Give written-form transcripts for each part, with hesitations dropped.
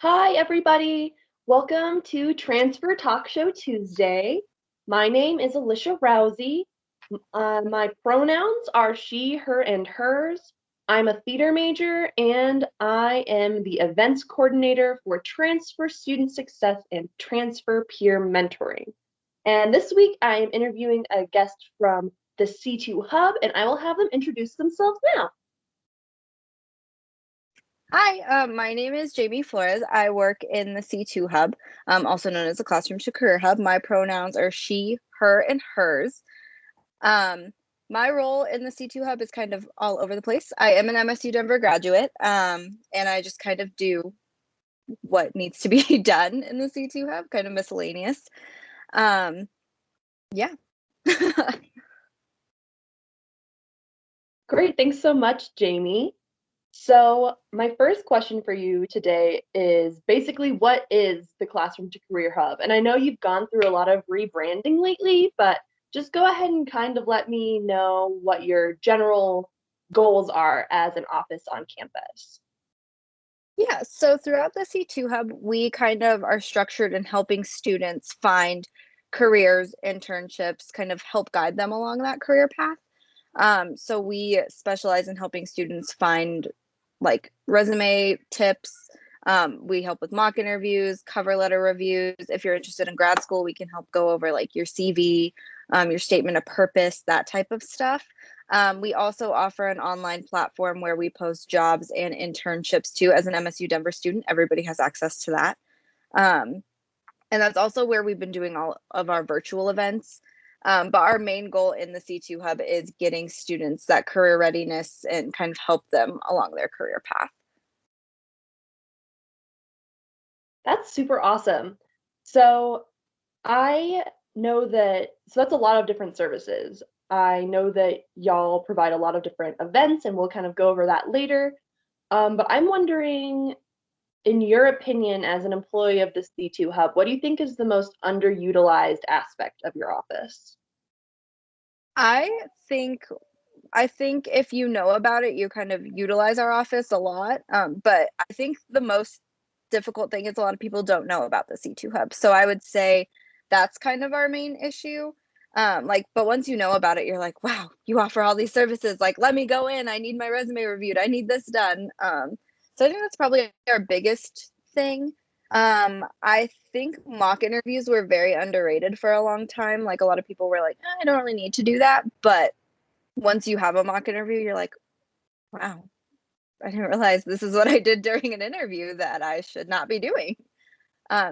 Hi, everybody. Welcome to Transfer Talk Show Tuesday. My name is Alysha Rousey. My pronouns are she, her, and hers. I'm a theater major, and I am the events coordinator for Transfer Student Success and Transfer Peer Mentoring. And this week, I am interviewing a guest from the C2 Hub, and I will have them introduce themselves now. Hi, my name is Jamie Flores. I work in the C2 Hub, also known as the Classroom to Career Hub. My pronouns are she, her, and hers. My role in the C2 Hub is kind of all over the place. I am an MSU Denver graduate, and I just kind of do what needs to be done in the C2 Hub, kind of miscellaneous. Yeah. Great. Thanks so much, Jamie. So my first question for you today is basically what is the Classroom to Career Hub? And I know you've gone through a lot of rebranding lately, but just go ahead and kind of let me know what your general goals are as an office on campus. Yeah, so throughout the C2 Hub, we kind of are structured in helping students find careers, internships, kind of help guide them along that career path. So we specialize in helping students find like resume tips. We help with mock interviews, cover letter reviews. If you're interested in grad school, we can help go over like your CV, your statement of purpose, that type of stuff. We also offer an online platform where we post jobs and internships too. As an MSU Denver student, everybody has access to that. Um, and that's also where we've been doing all of our virtual events. But our main goal in the C2 Hub is getting students that career readiness and kind of help them along their career path. That's super awesome. So I know so that's a lot of different services. I know that y'all provide a lot of different events, and we'll kind of go over that later. But I'm wondering, in your opinion, as an employee of the C2 Hub, what do you think is the most underutilized aspect of your office? I think I think if you know about it, you kind of utilize our office a lot. But I think the most difficult thing is a lot of people don't know about the C2 Hub. So I would say that's kind of our main issue. But once you know about it, you're like, wow, you offer all these services. Like, let me go in. I need my resume reviewed. I need this done. So I think that's probably our biggest thing. I think mock interviews were very underrated for a long time. Like a lot of people were like, I don't really need to do that. But once you have a mock interview, you're like, wow, I didn't realize this is what I did during an interview that I should not be doing.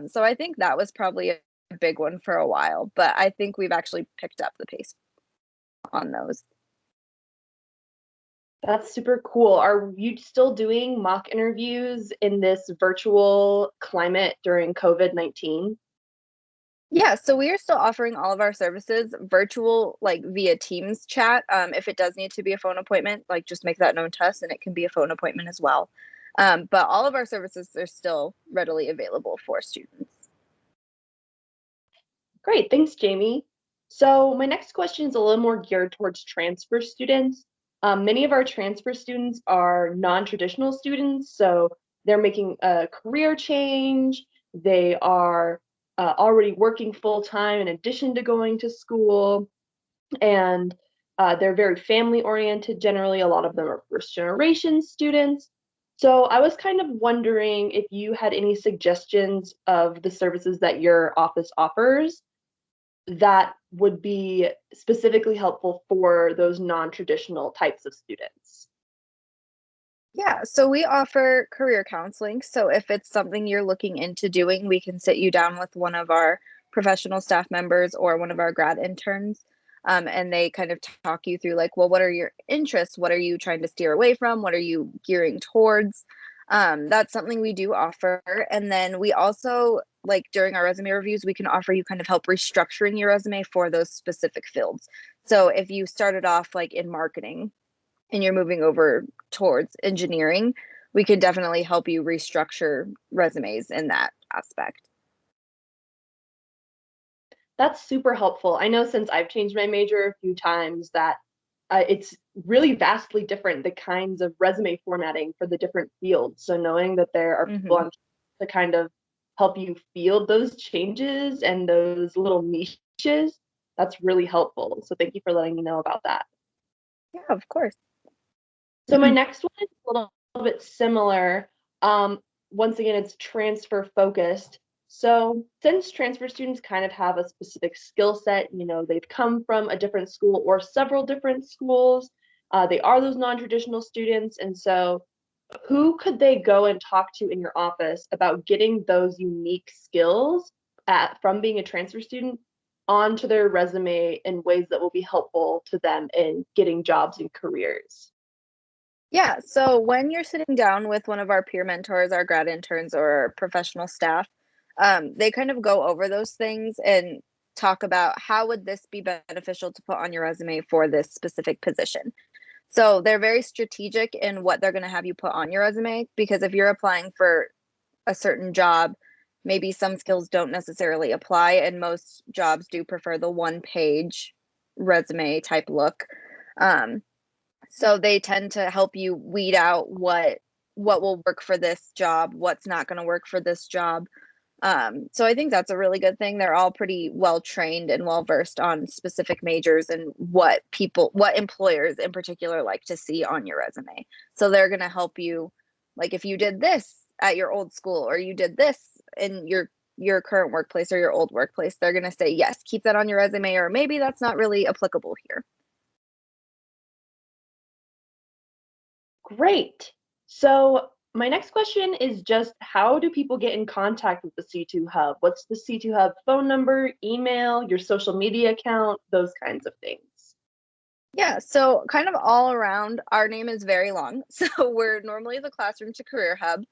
So I think that was probably a big one for a while, but I think we've actually picked up the pace on those. That's super cool. Are you still doing mock interviews in this virtual climate during COVID-19? Yeah, so we are still offering all of our services virtual, like via Teams chat. If it does need to be a phone appointment, like just make that known to us, and it can be a phone appointment as well. But all of our services are still readily available for students. Great, thanks, Jamie. So my next question is a little more geared towards transfer students. Many of our transfer students are non-traditional students, so they're making a career change. They are already working full time in addition to going to school, and they're very family oriented generally. A lot of them are first generation students. So I was kind of wondering if you had any suggestions of the services that your office offers that would be specifically helpful for those non-traditional types of students. Yeah, so we offer career counseling. So if it's something you're looking into doing, we can sit you down with one of our professional staff members or one of our grad interns. And they kind of talk you through, like, well, what are your interests? What are you trying to steer away from? What are you gearing towards? That's something we do offer. And then we also, like, during our resume reviews, we can offer you kind of help restructuring your resume for those specific fields. So if you started off like in marketing, and you're moving over towards engineering, we can definitely help you restructure resumes in that aspect. That's super helpful. I know since I've changed my major a few times that it's really vastly different the kinds of resume formatting for the different fields. So knowing that there are people Mm-hmm. on to kind of help you feel those changes and those little niches, that's really helpful. So thank you for letting me know about that. Yeah, of course. So my next one is a little bit similar. Um, Once again, it's transfer focused. So since transfer students kind of have a specific skill set, they've come from a different school or several different schools, they are those non-traditional students. And so who could they go and talk to in your office about getting those unique skills from being a transfer student onto their resume in ways that will be helpful to them in getting jobs and careers? Yeah, so when you're sitting down with one of our peer mentors, our grad interns, or professional staff, they kind of go over those things and talk about how would this be beneficial to put on your resume for this specific position. So they're very strategic in what they're going to have you put on your resume because if you're applying for a certain job, maybe some skills don't necessarily apply, and most jobs do prefer the one page resume type look. Um, so they tend to help you weed out what will work for this job, what's not going to work for this job. So I think that's a really good thing. They're all pretty well trained and well versed on specific majors and what employers in particular like to see on your resume. So they're going to help you, like if you did this at your old school or you did this in your current workplace or your old workplace, they're going to say, yes, keep that on your resume, or maybe that's not really applicable here. Great. So my next question is just how do people get in contact with the C2 Hub? What's the C2 Hub phone number, email, your social media account, those kinds of things? Yeah, so kind of all around, our name is very long. So we're normally the Classroom to Career Hub,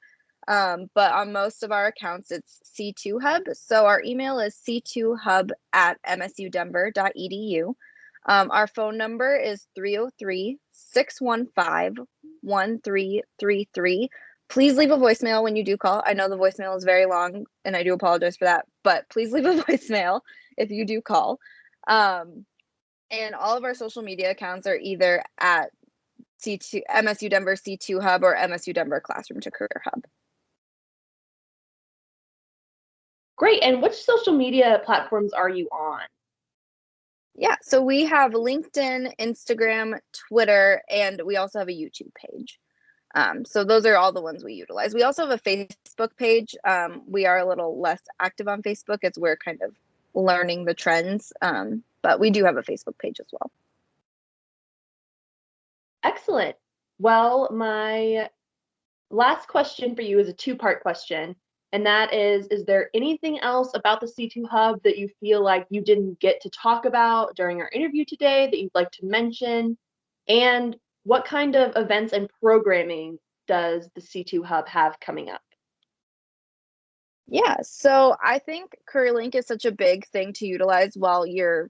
but on most of our accounts, it's C2 Hub. So our email is c2hub@msudenver.edu. Our phone number is 303-615-1333. Please leave a voicemail when you do call. I know the voicemail is very long, and I do apologize for that, but please leave a voicemail if you do call. And all of our social media accounts are either at C2 MSU Denver C2 Hub or MSU Denver Classroom to Career Hub. Great. And which social media platforms are you on? Yeah, so we have LinkedIn, Instagram, Twitter, and we also have a YouTube page. So those are all the ones we utilize. We also have a Facebook page. We are a little less active on Facebook as we're kind of learning the trends, but we do have a Facebook page as well. Excellent. Well, my last question for you is a two-part question, and that is there anything else about the C2 Hub that you feel like you didn't get to talk about during our interview today that you'd like to mention? And what kind of events and programming does the C2 Hub have coming up? Yeah, so I think CareerLink is such a big thing to utilize while you're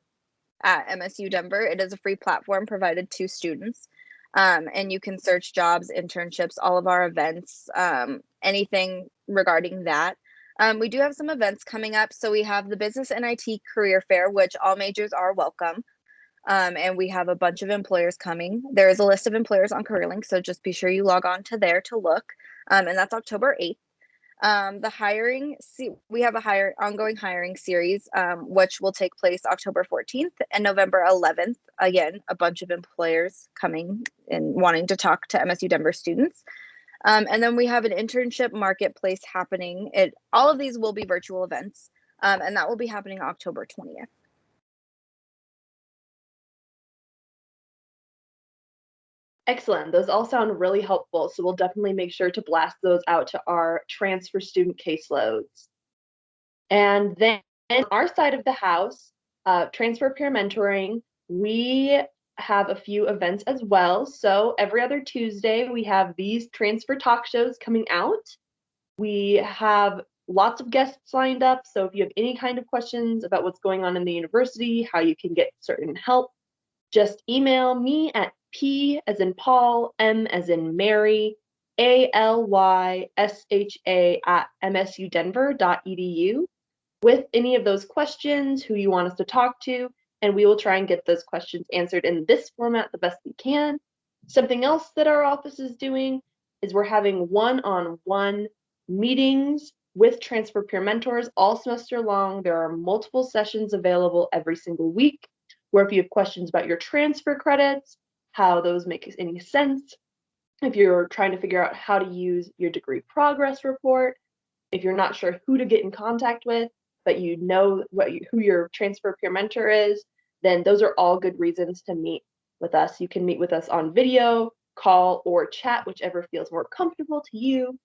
at MSU Denver. It is a free platform provided to students. And you can search jobs, internships, all of our events, anything regarding that. We do have some events coming up. So we have the Business and IT Career Fair, which all majors are welcome. And we have a bunch of employers coming. There is a list of employers on CareerLink, so just be sure you log on to there to look. And that's October 8th. We have a ongoing hiring series, which will take place October 14th and November 11th. Again, a bunch of employers coming and wanting to talk to MSU Denver students. And then we have an internship marketplace happening. All of these will be virtual events, and that will be happening October 20th. Excellent. Those all sound really helpful. So we'll definitely make sure to blast those out to our transfer student caseloads. And then on our side of the house, transfer peer mentoring, we have a few events as well. So every other Tuesday, we have these transfer talk shows coming out. We have lots of guests lined up. So if you have any kind of questions about what's going on in the university, how you can get certain help, just email me at P as in Paul, M as in Mary, Alysha at msudenver.edu with any of those questions, who you want us to talk to, and we will try and get those questions answered in this format the best we can. Something else that our office is doing is we're having one-on-one meetings with transfer peer mentors all semester long. There are multiple sessions available every single week where if you have questions about your transfer credits, how those make any sense, if you're trying to figure out how to use your degree progress report, if you're not sure who to get in contact with, but you know who your transfer peer mentor is, then those are all good reasons to meet with us. You can meet with us on video, call, or chat, whichever feels more comfortable to you.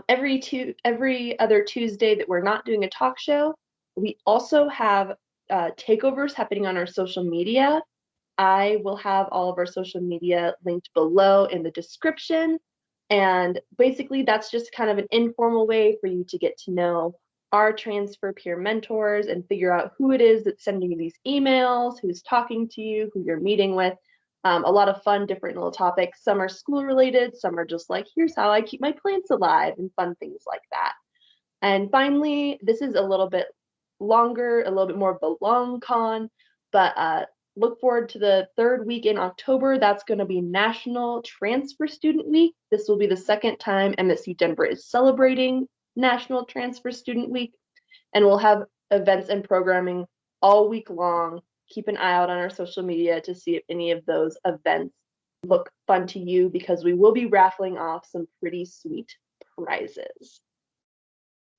Every other Tuesday that we're not doing a talk show, we also have takeovers happening on our social media. I will have all of our social media linked below in the description. And basically, that's just kind of an informal way for you to get to know our transfer peer mentors and figure out who it is that's sending you these emails, who's talking to you, who you're meeting with. A lot of fun, different little topics. Some are school related, some are just like, here's how I keep my plants alive, and fun things like that. And finally, this is a little bit longer, a little bit more of a long con, but look forward to the third week in October. That's going to be National Transfer Student Week. This will be the second time MSU Denver is celebrating National Transfer Student Week, and we'll have events and programming all week long. Keep an eye out on our social media to see if any of those events look fun to you, because we will be raffling off some pretty sweet prizes.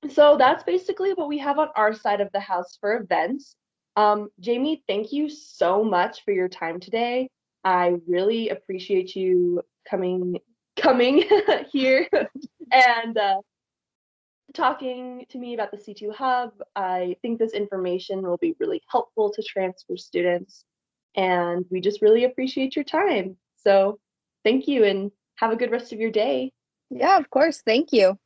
So that's basically what we have on our side of the house for events. Jamie, thank you so much for your time today. I really appreciate you coming here and talking to me about the C2 Hub. I think this information will be really helpful to transfer students, and we just really appreciate your time. So thank you and have a good rest of your day. Yeah, of course. Thank you.